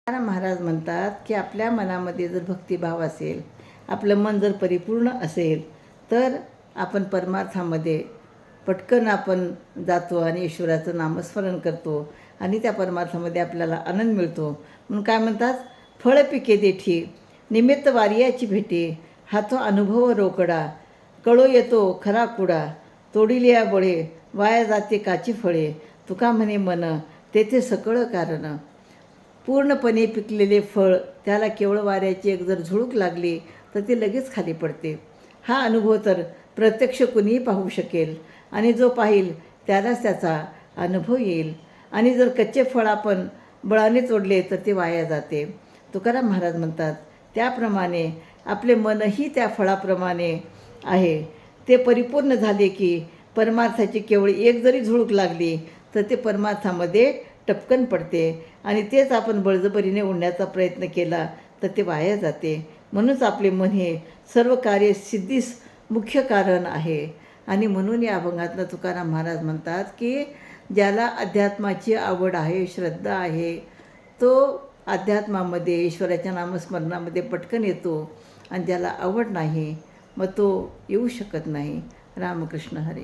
महाराज म्हणतात की आपल्या मनामध्ये जर भक्तिभाव असेल, आपलं मन जर परिपूर्ण असेल, तर आपण परमार्थामध्ये पटकन आपण जातो आणि ईश्वराचं नामस्मरण करतो आणि त्या परमार्थामध्ये आपल्याला आनंद मिळतो. म्हणून काय म्हणतात, फळ पिके देठी निमित्त वारियाची भेटी, हा तो अनुभव रोकडा, कळो येतो खरा कुडा, तोडिलिया बळे वाया जाते काची फळे, तुका म्हणे मन तेथे सकळ कारण. पूर्णपणे पिकलेले फळ त्याला केवळ वाऱ्याची एक जर झुळूक लागली तर ते लगेच खाली पडते. हा अनुभव तर प्रत्यक्ष कुणीही पाहू शकेल आणि जो पाहिल त्यालाच त्याचा अनुभव येईल. आणि जर कच्चे फळ आपण बळाने तोडले तर ते वाया जाते. तुकाराम महाराज म्हणतात त्याप्रमाणे आपले मनही त्या फळाप्रमाणे आहे. ते परिपूर्ण झाले की परमार्थाची केवळ एक जरी झुळूक लागली तर ते परमार्थामध्ये टपकन पडते आणि तेच आपण बळजबरीने ओढण्याचा प्रयत्न केला तर ते वाया जाते. म्हणूनच आपले मन हे सर्व कार्य सिद्धीस मुख्य कारण आहे. आणि म्हणून या अभंगातनं तुकाराम महाराज म्हणतात की ज्याला अध्यात्माची आवड आहे, श्रद्धा आहे, तो अध्यात्मामध्ये ईश्वराच्या नामस्मरणामध्ये पटकन येतो आणि ज्याला आवड नाही मग तो येऊ शकत नाही. रामकृष्ण हरी.